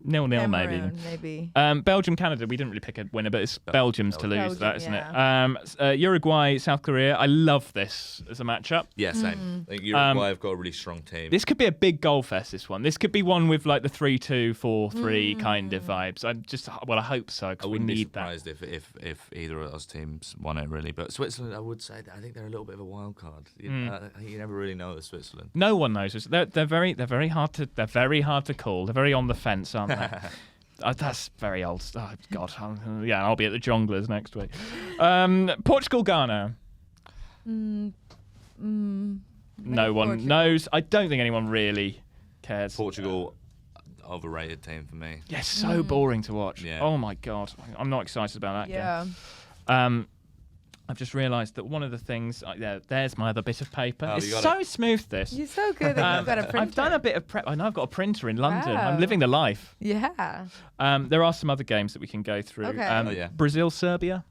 0-0 maybe. Cameroon, maybe. Belgium, Canada. We didn't really pick a winner, but it's Belgium's to lose Belgium, that, isn't yeah. it? Uruguay, South Korea. I love this as a matchup. Yeah, same. I think Uruguay have got a really strong team. This could be a big goal fest. This one. This could be one with like the 3-2, 4-3 kind of vibes. I hope so I because we wouldn't be need that. surprised if either of those teams won it really. But Switzerland, I would say, I think they're a little bit of a wild card. I think you never really know with Switzerland. No one knows. They're very hard to call. They're very on the fence, aren't they? That's very old. Oh God. I'll be at the Jongleurs next week. Portugal, Ghana. No one Portugal. knows. I don't think anyone really cares. Portugal, overrated team for me. Yeah, so boring to watch. Yeah. Oh my God. I'm not excited about that Yeah. game. I've just realised that one of the things. There's my other bit of paper. Oh, It's you got so smooth. This. You're so good that you've got a printer. I've done a bit of prep. I know I've got a printer in London. Wow. I'm living the life. Yeah. There are some other games that we can go through. Okay. Oh, yeah. Brazil, Serbia.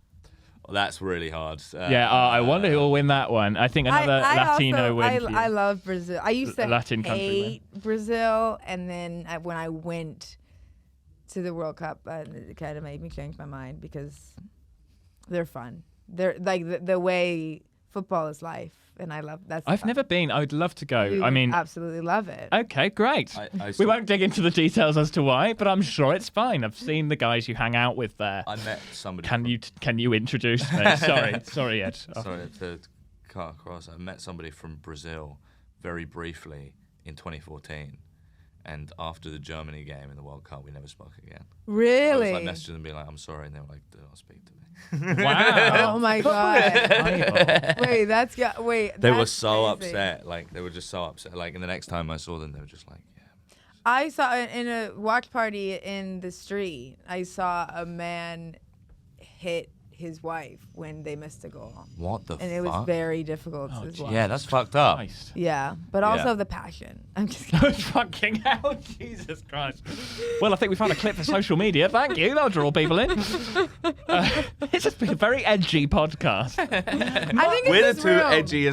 Well, that's really hard. I wonder who will win that one. I think another Latino win. for you. I love Brazil. I used to Latin country hate Brazil, and then when I went to the World Cup, it kind of made me change my mind because they're fun. They're like the way football is life, and I love that. I've never been. I would love to go. You I mean, absolutely love it. okay, great. I We saw- won't dig into the details as to why, but I'm sure it's fine. I've seen the guys you hang out with there. I met somebody. Can you introduce me? Sorry, Ed. Sorry to cut across. I met somebody from Brazil very briefly in 2014. And after the Germany game in the World Cup, we never spoke again. Really? I was like messaging them, being like, "I'm sorry," and they were like, "Do not speak to me." Wow. Oh my god! Bible. Wait, that's wait. They were that's so crazy. upset. Like they were just so upset. Like, and the next time I saw them, they were just like, "Yeah." I saw in a watch party in the street. I saw a man hit his wife when they missed a goal, What the and fuck? it was very difficult to watch. Yeah, that's fucked up. Christ. Yeah, but also Yeah. the passion. I'm just kidding. Fucking hell, Jesus Christ. Well, I think we found a clip for social media. Thank you. That'll draw people in. It's just been a very edgy podcast. I think We're it's the his two room.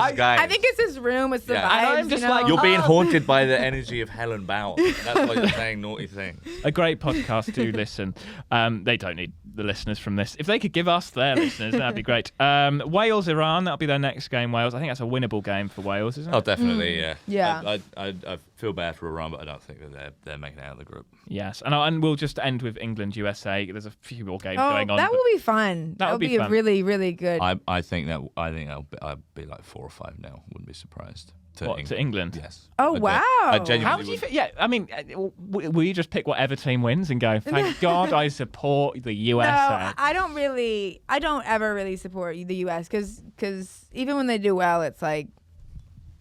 edgiest guys. I think it's his room. It's the Yeah. vibes. And I'm just you know? like, You're being Oh. haunted by the energy of Helen Bauer. That's why you're saying naughty things. A great podcast. Do listen. They don't need the listeners from this. If they could give us their listeners, that'd be great. Wales, Iran. That'll be their next game. Wales. I think that's a winnable game for Wales, isn't it? Oh, definitely, yeah. Yeah. I feel bad for Iran, but I don't think that they're making it out of the group. Yes, and we'll just end with England, USA. There's a few more games going on. That but- will be fun. That would would be be fun. a really, really good. I think I'd be like 4 or 5 now. Wouldn't be surprised. To England? Yes. Oh, I wow. genuinely How do you? Yeah, I mean, will you just pick whatever team wins and go? Thank God I support the USA. No, I don't ever really support the U.S. because even when they do well, it's like,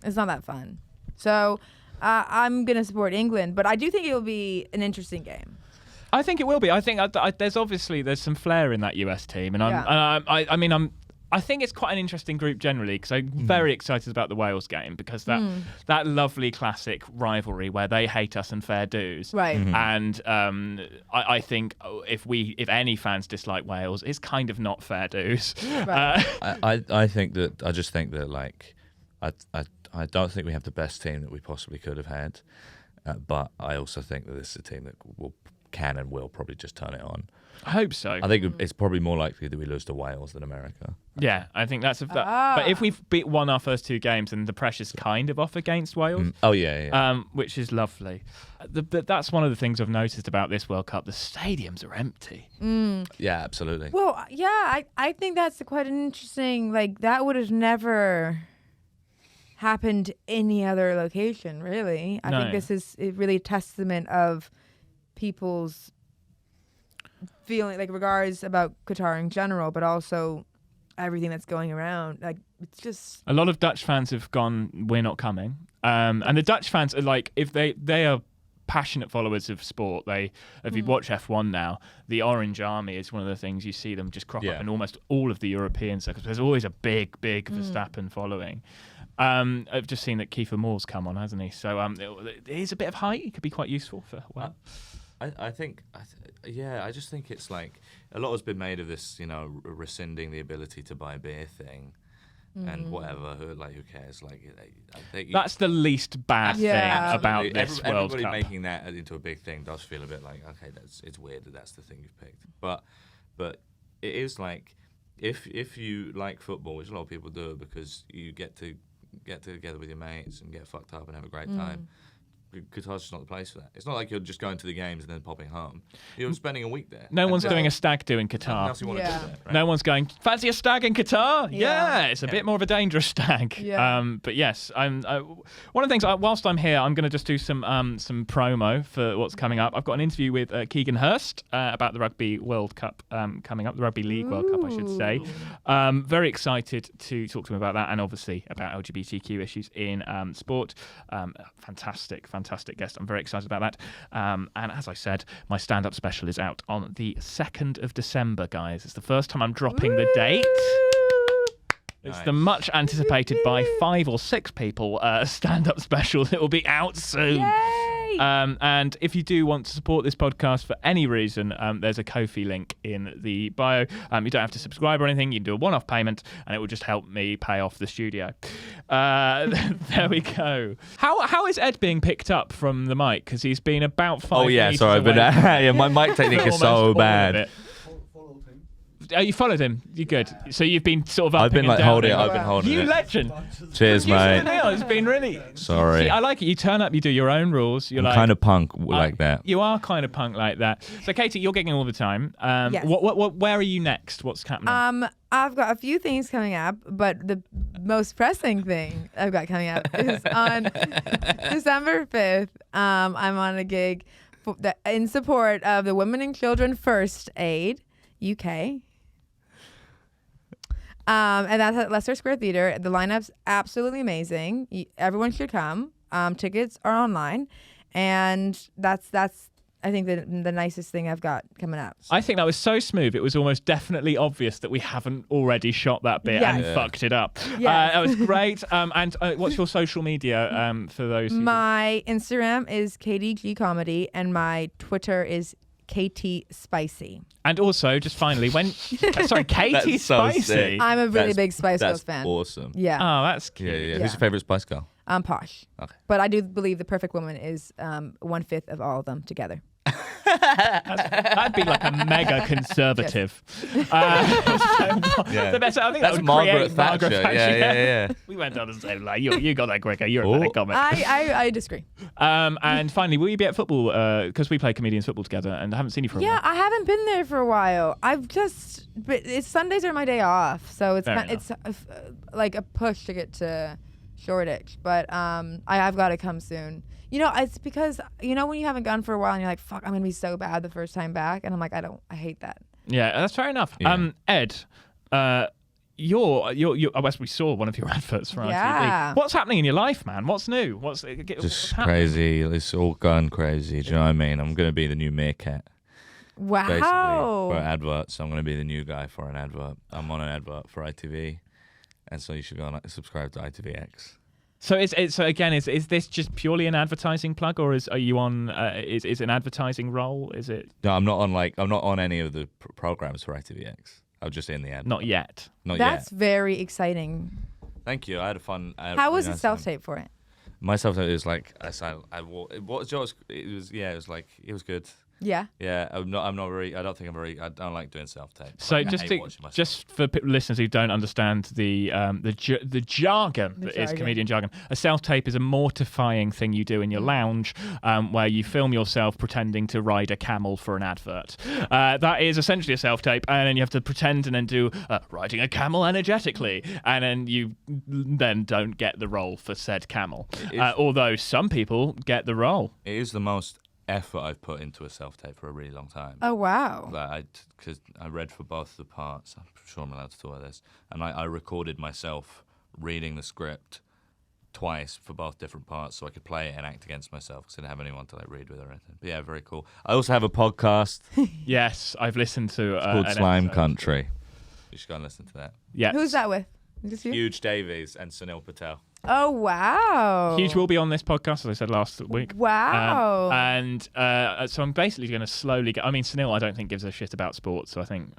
it's not that fun. So I'm going to support England, but I do think it will be an interesting game. I think it will be. I think there's some flair in that US team, and I think it's quite an interesting group generally because I'm very excited about the Wales game because that lovely classic rivalry where they hate us and fair dues. Right. And I think if any fans dislike Wales, it's kind of not fair dues. Right. I think that I just think that like I don't think we have the best team that we possibly could have had, but I also think that this is a team that can and will probably just turn it on. I hope so. I think it's probably more likely that we lose to Wales than America. Yeah, I think that's but if we've won our first 2 games, then the pressure's kind of off against Wales. Oh yeah. Which is lovely. That's one of the things I've noticed about this World Cup. The stadiums are empty. Yeah, absolutely. Well, yeah, I think that's quite an interesting, like, that would have never happened any other location, really. I think this is really a testament of people's feeling, like, regards about Qatar in general, but also everything that's going around. Like, it's just A lot of Dutch fans have gone, we're not coming. And the Dutch fans are like, if they are passionate followers of sport. If you watch F1 now, the Orange Army is one of the things you see them just crop up in almost all of the European circuits. There's always a big Verstappen following. I've just seen that Kiefer Moore's come on, hasn't he? So it is a bit of height. It could be quite useful for. I just think it's like a lot has been made of this, rescinding the ability to buy beer thing. And whatever, who cares? Like, I think that's the least bad thing about this World everybody Cup. making that into a big thing does feel a bit like, okay, it's weird that's the thing you've picked. But it is like, if you like football, which a lot of people do, because you get together with your mates and get fucked up and have a great time. Qatar's just not the place for that. It's not like you're just going to the games and then popping home. You're spending a week there. No one's doing a stag do in Qatar. Nothing else you want to do there, right? No one's going, fancy a stag in Qatar? Yeah. It's a bit more of a dangerous stag. Yeah. But yes, one of the things, whilst I'm here, I'm going to just do some promo for what's coming up. I've got an interview with Keegan Hurst about the Rugby World Cup coming up, the Rugby League World Cup, I should say. Very excited to talk to him about that and obviously about LGBTQ issues in sport. Fantastic guest. I'm very excited about that. And as I said, my stand-up special is out on the 2nd of December, guys. It's the first time I'm dropping the date. It's the much anticipated by 5 or 6 people stand-up special that will be out soon. Yay! And if you do want to support this podcast for any reason, there's a Ko-fi link in the bio. You don't have to subscribe or anything. You can do a one-off payment, and it will just help me pay off the studio. There we go. How is Ed being picked up from the mic? Because he's been about 5 meters sorry, away. But my mic technique is Almost so all of bad. it. Oh, you followed him. You're good. So you've been sort of I've been upping and holding it. downing. I've been holding You it. legend. Cheers, mate. It's been really. Sorry. See, I like it. You turn up. You do your own rules. You're I'm like kind of punk like that. You are kind of punk like that. So, Katie, you're gigging all the time. Yes. Where are you next? What's happening? I've got a few things coming up, but the most pressing thing I've got coming up is on December 5th. I'm on a gig in support of the Women and Children First Aid UK. And that's at Leicester Square Theatre. The lineup's absolutely amazing. Everyone should come. Tickets are online, and that's I think the nicest thing I've got coming up. I think that was so smooth. It was almost definitely obvious that we haven't already shot that bit and fucked it up. Yes. That was great. And what's your social media for those? My Instagram is KDG Comedy, and my Twitter is KT Spicy. And also, just finally, sorry, Katie That's so Spicy. sick. I'm a really big Spice Girls fan. That's awesome. Yeah. Oh, that's cute. Yeah. Who's your favorite Spice Girl? I'm Posh. Okay. But I do believe the perfect woman is 1/5 of all of them together. That'd be like a mega conservative. The best, I think That's that would Margaret create Thatcher. Margaret Thatcher. Yeah. We went on the same line. You got that quicker. You're a better comic. I disagree. And finally, will you be at football? Because we play comedians football together, and I haven't seen you for a Yeah, while. I haven't been there for a while. But Sundays are my day off, so it's Fair it's like a push to get to Shoreditch. But I've got to come soon. It's because when you haven't gone for a while and you're like, fuck, I'm gonna be so bad the first time back, and I'm like, I hate that. Yeah, that's fair enough. Yeah. Ed, you're as we saw one of your adverts for Yeah. ITV. What's happening in your life, man? What's new? What's Just happening? crazy. It's all gone crazy. Do you know what I mean? I'm going to be the new Meerkat. Wow. Basically, for adverts. I'm going to be the new guy for an advert. I'm on an advert for ITV. And so you should go and subscribe to ITVX. So is this just purely an advertising plug, or are you on? Is an advertising role? Is it? No, I'm not on any of the programs for ITVX. I'm just in the ad. Not yet. Not That's yet. very exciting. Thank you. I had a fun. How was the self-tape for it? My self-tape is like what yours? It was good. Yeah. Yeah, I don't like doing self-tape. So Like, I hate watching myself. just for listeners who don't understand the jargon that is comedian jargon, a self-tape is a mortifying thing you do in your lounge where you film yourself pretending to ride a camel for an advert. That is essentially a self-tape, and then you have to pretend and then do riding a camel energetically, and then you don't get the role for said camel. Although some people get the role. It is the most effort I've put into a self-tape for a really long time. Oh wow. Because I read for both the parts. I'm sure I'm allowed to talk about this. And I recorded myself reading the script twice for both different parts, so I could play it and act against myself because I didn't have anyone to read with or anything. But yeah, very cool. I also have a podcast. Yes, I've listened to It's called an Slime episode. Country. You should go and listen to that. Yeah. Who's that with? Just you? Huge Davies and Sunil Patel. Oh wow. Huge will be on this podcast, as I said last week. Wow. So I'm basically going to slowly get. I mean, Sunil, I don't think gives a shit about sports, so I think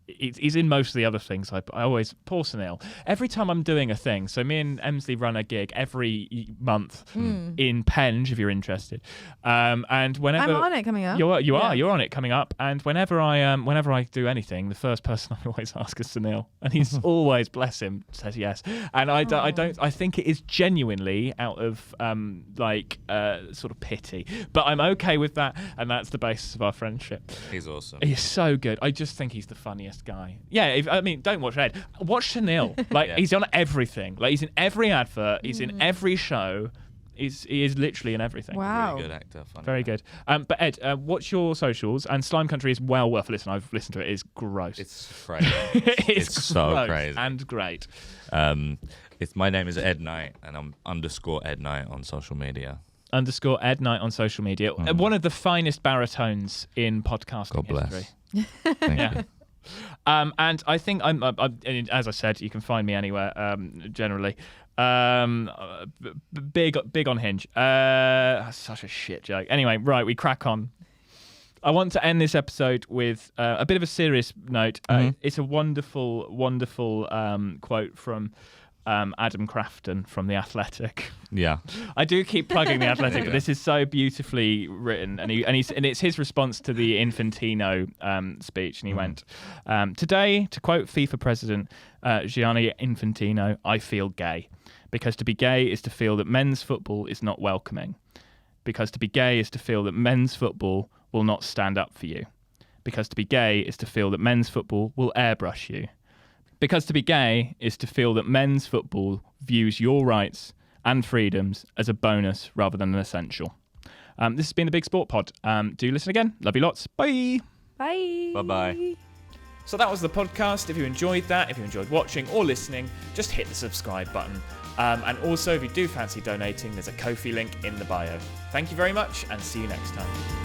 he's in most of the other things. I always, poor Sunil. Every time I'm doing a thing, so me and Emsley run a gig every month in Penge, if you're interested. And whenever I'm on it coming up. you're on it coming up. And whenever I do anything, the first person I always ask is Sunil, and he's always, bless him, says yes. And I think it is genuinely out of sort of pity, but I'm okay with that, and that's the basis of our friendship. He's awesome. He's so good. I just think he's the funniest guy. Yeah, don't watch Ed. Watch Sunil. He's on everything. He's in every advert. He's in every show. He is literally in everything. Wow. Really good actor. Funny Very guy. good. But Ed, what's your socials? And Slime Country is well worth a listen. I've listened to it. It's gross. It's crazy. it's so gross crazy. and great. My name is Ed Knight, and I'm _Ed Knight on social media. _Ed Knight on social media. One of the finest baritones in podcasting God bless. history. Thank you. And I think I'm as I said, you can find me anywhere. Generally, big on Hinge. Such a shit joke. Anyway, right, we crack on. I want to end this episode with a bit of a serious note. It's a wonderful, wonderful quote from Adam Crafton from The Athletic. Yeah. I do keep plugging The Athletic, but this is so beautifully written, and it's his response to the Infantino speech, and he went, "Today, to quote FIFA President Gianni Infantino, I feel gay, because to be gay is to feel that men's football is not welcoming, because to be gay is to feel that men's football will not stand up for you, because to be gay is to feel that men's football will airbrush you, because to be gay is to feel that men's football views your rights and freedoms as a bonus rather than an essential." This has been the Big Sport Pod. Do listen again. Love you lots. Bye. Bye. Bye-bye. So that was the podcast. If you enjoyed that, if you enjoyed watching or listening, just hit the subscribe button. And also, if you do fancy donating, there's a Ko-fi link in the bio. Thank you very much, and see you next time.